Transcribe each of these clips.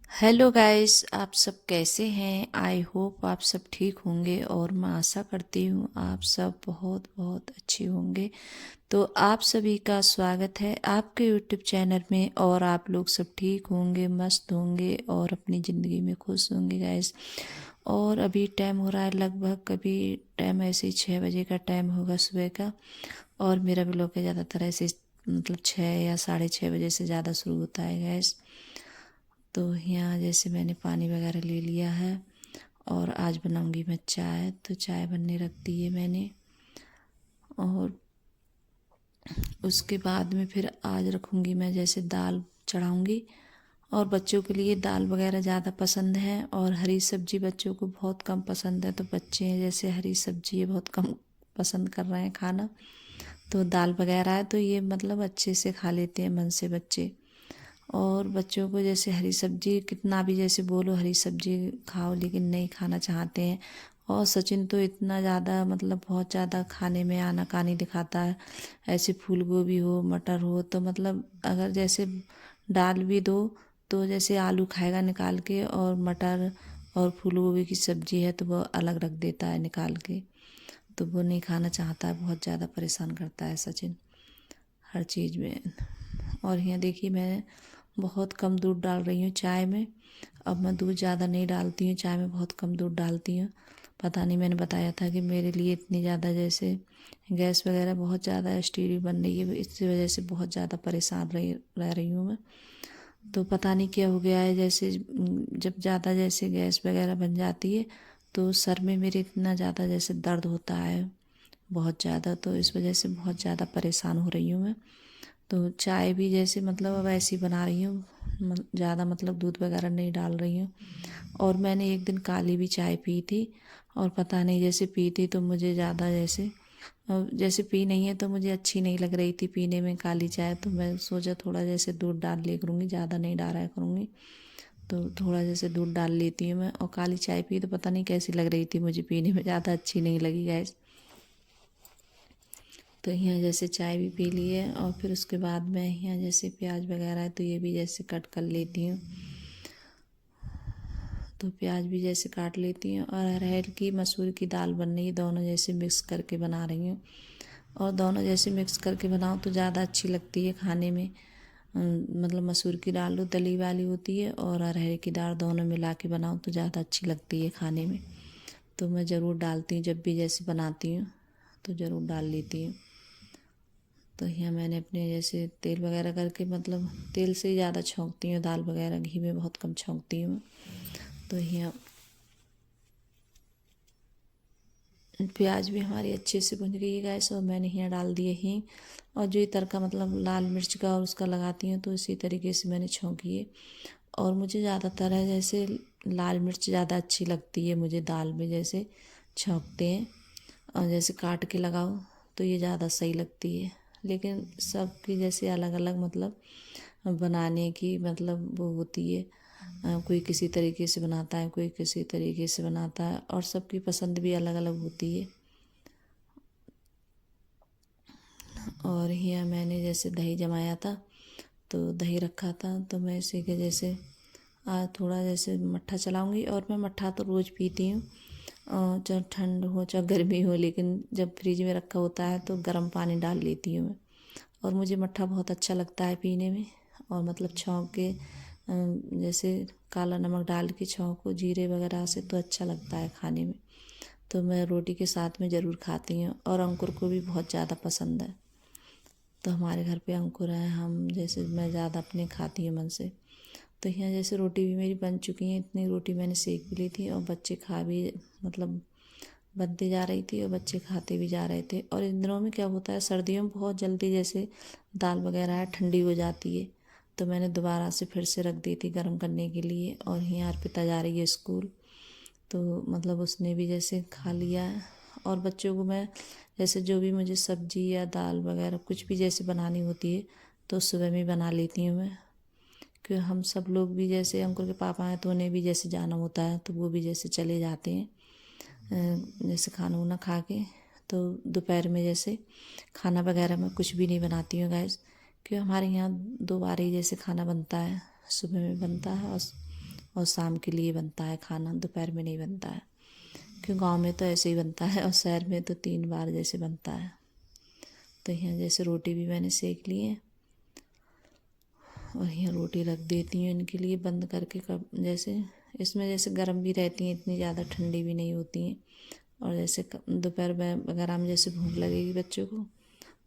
Hello guys, आप सब कैसे हैं? आई होप आप सब ठीक होंगे और मैं आशा करती हूँ आप सब बहुत बहुत अच्छे होंगे। तो आप सभी का स्वागत है आपके यूट्यूब चैनल में और आप लोग सब ठीक होंगे, मस्त होंगे और अपनी ज़िंदगी में खुश होंगे गाइस। और अभी टाइम हो रहा है लगभग, कभी टाइम ऐसे ही 6 बजे का टाइम होगा सुबह का। और मेरा ब्लॉग का ज़्यादातर ऐसे मतलब 6 या 6:30 बजे से ज़्यादा शुरू होता है गैस। तो यहाँ जैसे मैंने पानी वगैरह ले लिया है और आज बनाऊंगी मैं चाय। तो चाय बनने रख दी है मैंने। और उसके बाद में फिर आज रखूंगी मैं जैसे दाल चढ़ाऊंगी। और बच्चों के लिए दाल वगैरह ज़्यादा पसंद है और हरी सब्जी बच्चों को बहुत कम पसंद है। तो बच्चे हैं जैसे हरी सब्जी ये बहुत कम पसंद कर रहे हैं खाना। तो दाल वगैरह है तो ये मतलब अच्छे से खा लेते हैं मन से बच्चे। और बच्चों को जैसे हरी सब्जी कितना भी जैसे बोलो हरी सब्जी खाओ लेकिन नहीं खाना चाहते हैं। और सचिन तो इतना ज़्यादा मतलब बहुत ज़्यादा खाने में आनाकानी दिखाता है। ऐसे फूल गोभी हो मटर हो तो मतलब अगर जैसे डाल भी दो तो जैसे आलू खाएगा निकाल के, और मटर और फूल गोभी की सब्जी है तो वो अलग रख देता है निकाल के। तो वो नहीं खाना चाहता है, बहुत ज़्यादा परेशान करता है सचिन हर चीज़ में। और यहाँ देखिए मैं बहुत कम दूध डाल रही हूँ चाय में। अब मैं दूध ज़्यादा नहीं डालती हूँ चाय में, बहुत कम दूध डालती हूँ। पता नहीं, मैंने बताया था कि मेरे लिए इतनी ज़्यादा जैसे गैस वगैरह बहुत ज़्यादा एसटीडी बन रही है, इसकी वजह से बहुत ज़्यादा परेशान रह रही हूँ मैं। तो पता नहीं क्या हो गया है, जैसे जब ज़्यादा जैसे गैस वगैरह बन जाती है तो सर में मेरे इतना ज़्यादा जैसे दर्द होता है बहुत ज़्यादा। तो इस वजह से बहुत ज़्यादा परेशान हो रही हूँ मैं। तो चाय भी जैसे मतलब अब ऐसी बना रही हूँ, ज़्यादा मतलब दूध वगैरह नहीं डाल रही हूँ। और मैंने एक दिन काली भी चाय पी थी और पता नहीं जैसे पी थी तो मुझे ज़्यादा जैसे जैसे पी नहीं है तो मुझे अच्छी नहीं लग रही थी पीने में काली चाय। तो मैं सोचा थोड़ा जैसे दूध डाल लिया करूँगी, ज़्यादा नहीं डाला करूँगी। तो थोड़ा जैसे दूध डाल लेती हूँ मैं। और काली चाय पी तो पता नहीं कैसी लग रही थी मुझे पीने में, ज़्यादा अच्छी नहीं लगी गैस। तो यहाँ जैसे चाय भी पी ली है और फिर उसके बाद में यहाँ जैसे प्याज वगैरह है तो ये भी जैसे कट कर लेती हूँ। तो प्याज भी जैसे काट लेती हूँ। और अरहर की मसूर की दाल बन रही है, दोनों जैसे मिक्स करके बना रही हूँ। और दोनों जैसे मिक्स करके बनाओ तो ज़्यादा अच्छी लगती है खाने में। मतलब मसूर की दाल तो दली वाली होती है और अरहर की दाल दोनों मिला के बनाओ तो ज़्यादा अच्छी लगती है खाने में। तो मैं ज़रूर डालती हूँ जब भी जैसे बनाती हूँ तो ज़रूर डाल लेती हूँ। तो यहाँ मैंने अपने जैसे तेल वगैरह करके मतलब तेल से ही ज़्यादा छौंकती हूँ दाल वगैरह, घी में बहुत कम छौंकती हूँ। तो यहाँ प्याज भी हमारी अच्छे से भुन गई है गैस, और मैंने यहाँ डाल दिए हींग। और जो ये तड़का मतलब लाल मिर्च का और उसका लगाती हूँ तो इसी तरीके से मैंने छौंकी है। और मुझे ज़्यादातर है जैसे लाल मिर्च ज़्यादा अच्छी लगती है मुझे दाल में जैसे छौंकते हैं। और जैसे काट के लगाओ तो ये ज़्यादा सही लगती है। लेकिन सबकी जैसे अलग अलग मतलब बनाने की मतलब वो होती है। कोई किसी तरीके से बनाता है, कोई किसी तरीके से बनाता है, और सबकी पसंद भी अलग अलग होती है। और यहाँ मैंने जैसे दही जमाया था तो दही रखा था तो मैं इसी के जैसे आज थोड़ा जैसे मट्ठा चलाऊंगी। और मैं मट्ठा तो रोज़ पीती हूँ, और चाहे ठंड हो चाहे गर्मी हो, लेकिन जब फ्रिज में रखा होता है तो गर्म पानी डाल लेती हूँ मैं। और मुझे मट्ठा बहुत अच्छा लगता है पीने में। और मतलब छौंक के जैसे काला नमक डाल के छौंको जीरे वगैरह से तो अच्छा लगता है खाने में। तो मैं रोटी के साथ में ज़रूर खाती हूँ। और अंकुर को भी बहुत ज़्यादा पसंद है। तो हमारे घर पे अंकुर है, हम जैसे मैं ज़्यादा अपने खाती हूँ मन से। तो यहाँ जैसे रोटी भी मेरी बन चुकी है, इतनी रोटी मैंने सेक भी ली थी और बच्चे खा भी मतलब बनती जा रही थी और बच्चे खाते भी जा रहे थे। और इन दिनों में क्या होता है सर्दियों में बहुत जल्दी जैसे दाल वगैरह है ठंडी हो जाती है। तो मैंने दोबारा से फिर से रख दी थी गर्म करने के लिए। और यहाँ अर्पिता जा रही है स्कूल तो मतलब उसने भी जैसे खा लिया है। और बच्चों को मैं जैसे जो भी मुझे सब्जी या दाल वगैरह कुछ भी जैसे बनानी होती है तो सुबह में बना लेती हूँ मैं। कि हम सब लोग भी जैसे अंकुर के पापा हैं तो उन्हें भी जैसे जाना होता है तो वो भी जैसे चले जाते हैं जैसे खाना वाना खा के। तो दोपहर में जैसे खाना वगैरह मैं कुछ भी नहीं बनाती हूँ गैस। क्योंकि हमारे यहाँ 2 बार ही जैसे खाना बनता है, सुबह में बनता है और और शाम के लिए बनता है खाना, दोपहर में नहीं बनता है, क्योंकि गांव में तो ऐसे ही बनता है और शहर में तो 3 बार जैसे बनता है। तो यहाँ जैसे रोटी भी मैंने सेक ली है और यहाँ रोटी रख देती हूँ इनके लिए बंद करके। कब जैसे इसमें जैसे गर्म भी रहती हैं, इतनी ज़्यादा ठंडी भी नहीं होती हैं। और जैसे दोपहर में अगर हम जैसे भूख लगेगी बच्चों को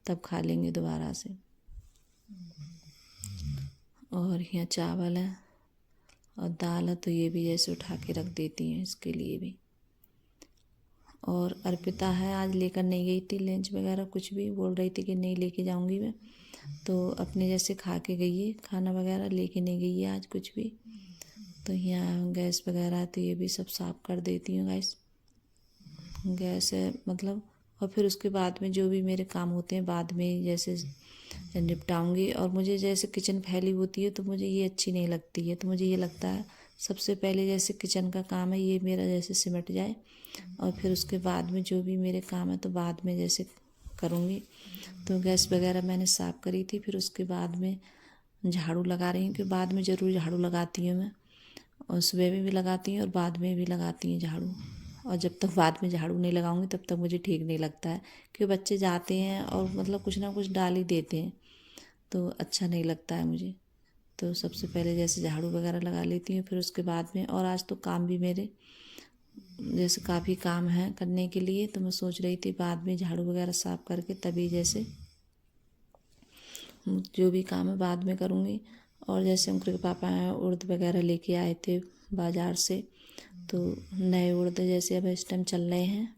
तब खा लेंगे दोबारा से। और यहाँ चावल है और दाल है, तो ये भी जैसे उठा के रख देती हैं इसके लिए भी। और अर्पिता है, आज लेकर नहीं गई थी लंच वगैरह कुछ भी, बोल रही थी कि नहीं लेके जाऊंगी मैं, तो अपने जैसे खा के गई है, खाना वगैरह लेके नहीं गई है आज कुछ भी। तो यहाँ गैस वगैरह तो ये भी सब साफ कर देती हूँ गैस है मतलब। और फिर उसके बाद में जो भी मेरे काम होते हैं बाद में जैसे निपटाऊंगी। और मुझे जैसे किचन फैली होती है तो मुझे ये अच्छी नहीं लगती है, तो मुझे ये लगता है सबसे पहले जैसे किचन का काम है ये मेरा जैसे सिमट जाए, और फिर उसके बाद में जो भी मेरे काम है तो बाद में जैसे करूँगी। तो गैस वगैरह मैंने साफ़ करी थी, फिर उसके बाद में झाड़ू लगा रही हूँ, कि बाद में ज़रूर झाड़ू लगाती हूँ मैं, और सुबह में भी लगाती हूँ और बाद में भी लगाती हूँ झाड़ू। और जब तक बाद में झाड़ू नहीं लगाऊंगी तब तक मुझे ठीक नहीं लगता है, क्योंकि बच्चे जाते हैं और मतलब कुछ ना कुछ डाल ही देते हैं, तो अच्छा नहीं लगता है मुझे। तो सबसे पहले जैसे झाड़ू वगैरह लगा लेती हूँ, फिर उसके बाद में। और आज तो काम भी मेरे जैसे काफ़ी काम है करने के लिए, तो मैं सोच रही थी बाद में झाड़ू वगैरह साफ़ करके तभी जैसे जो भी काम है बाद में करूँगी। और जैसे अंकुर के पापा हैं उड़द वगैरह लेके आए थे बाज़ार से, तो नए उड़द जैसे अब इस टाइम चल रहे हैं,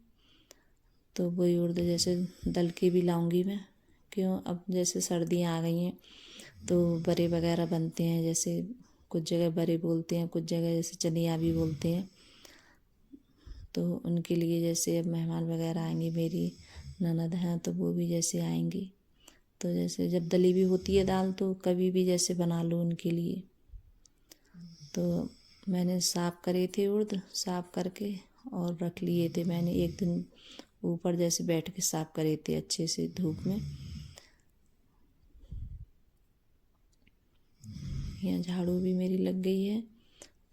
तो वही उड़द जैसे दल के भी लाऊंगी मैं। क्यों, अब जैसे सर्दियाँ आ गई हैं तो बड़े वगैरह बनते हैं, जैसे कुछ जगह बड़े बोलते हैं, कुछ जगह जैसे चनिया भी बोलते हैं। तो उनके लिए जैसे अब मेहमान वगैरह आएंगे, मेरी ननद हैं तो वो भी जैसे आएंगी, तो जैसे जब दली भी होती है दाल तो कभी भी जैसे बना लो उनके लिए। तो मैंने साफ़ करे थे उड़द, साफ़ करके और रख लिए थे मैंने, एक दिन ऊपर जैसे बैठ के साफ़ करे थे अच्छे से धूप में। यहाँ झाड़ू भी मेरी लग गई है,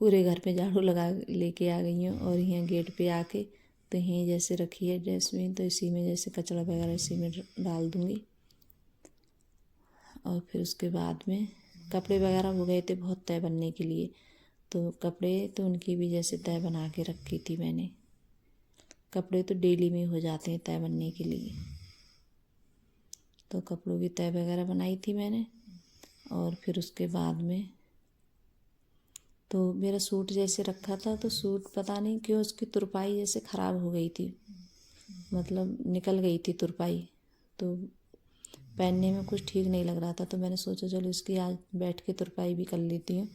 पूरे घर पे झाड़ू लगा लेके आ गई हूँ। और यहाँ गेट पे आके तो यहीं जैसे रखी है डस्टबिन, तो इसी में जैसे कचरा वगैरह इसी में डाल दूँगी। और फिर उसके बाद में कपड़े वगैरह हो गए थे बहुत तय बनने के लिए, तो कपड़े तो उनकी भी जैसे तय बना के रखी थी मैंने। कपड़े तो डेली में हो जाते हैं तय बनने के लिए, तो कपड़ों की तय वगैरह बनाई थी मैंने। और फिर उसके बाद में तो मेरा सूट जैसे रखा था, तो सूट पता नहीं क्यों उसकी तुरपाई जैसे ख़राब हो गई थी, मतलब निकल गई थी तुरपाई, तो पहनने में कुछ ठीक नहीं लग रहा था। तो मैंने सोचा चलो इसकी आज बैठ के तुरपाई भी कर लेती हूँ।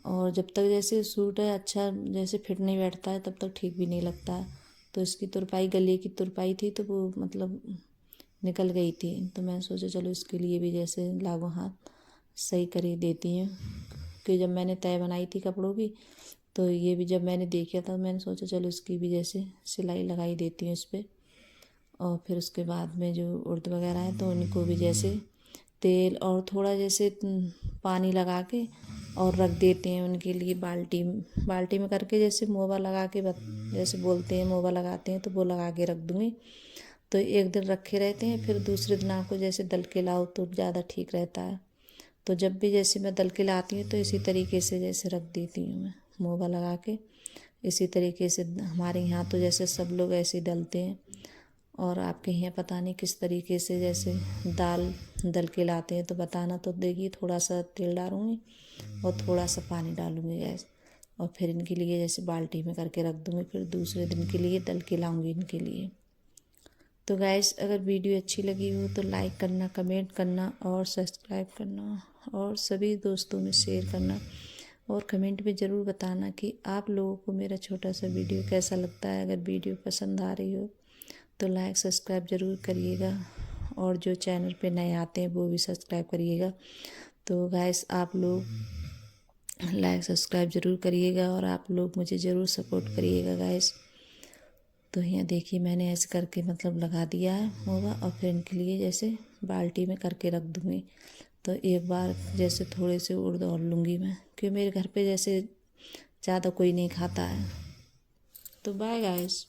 और जब तक जैसे सूट है अच्छा जैसे फिट नहीं बैठता है तब तक ठीक भी नहीं लगता है। तो इसकी तुरपाई गले की तुरपाई थी तो वो मतलब निकल गई थी, तो मैंने सोचा चलो इसके लिए भी जैसे लागू हाथ सही कर ही देती हूँ। कि जब मैंने तय बनाई थी कपड़ों की, तो ये भी जब मैंने देखा था मैंने सोचा चलो इसकी भी जैसे सिलाई लगाई देती हूँ इस पर। और फिर उसके बाद में जो उड़द वगैरह है तो उनको भी जैसे तेल और थोड़ा जैसे पानी लगा के और रख देते हैं उनके लिए बाल्टी में करके, जैसे मोवा लगा के जैसे बोलते हैं मोवा लगाते हैं, तो वो लगा के रख दूँगी। तो एक दिन रखे रहते हैं, फिर दूसरे दिन आपको जैसे दल के लाओ तो ज़्यादा ठीक रहता है। तो जब भी जैसे मैं दल के लाती हूँ तो इसी तरीके से जैसे रख देती हूँ मैं मोवा लगा के। इसी तरीके से हमारे यहाँ तो जैसे सब लोग ऐसे ही दलते हैं, और आपके यहाँ पता नहीं किस तरीके से जैसे दाल दल के लाते हैं, तो बताना। तो देखिए थोड़ा सा तेल डालूँगी और थोड़ा सा पानी डालूँगी गैस, और फिर इनके लिए जैसे बाल्टी में करके रख दूँगी, फिर दूसरे दिन के लिए दल के लाऊँगी इनके लिए। तो गैस अगर वीडियो अच्छी लगी हो तो लाइक करना, कमेंट करना और सब्सक्राइब करना, और सभी दोस्तों में शेयर करना, और कमेंट में ज़रूर बताना कि आप लोगों को मेरा छोटा सा वीडियो कैसा लगता है। अगर वीडियो पसंद आ रही हो तो लाइक सब्सक्राइब ज़रूर करिएगा, और जो चैनल पे नए आते हैं वो भी सब्सक्राइब करिएगा। तो गाइस आप लोग लाइक सब्सक्राइब ज़रूर करिएगा, और आप लोग मुझे ज़रूर सपोर्ट करिएगा गाइस। तो यहाँ देखिए मैंने ऐसे करके मतलब लगा दिया है होगा, और फिर इनके लिए जैसे बाल्टी में करके रख दूँगी। तो एक बार जैसे थोड़े से उड़द और लूँगी मैं, क्योंकि मेरे घर पे जैसे ज़्यादा कोई नहीं खाता है। तो बाय गाइस।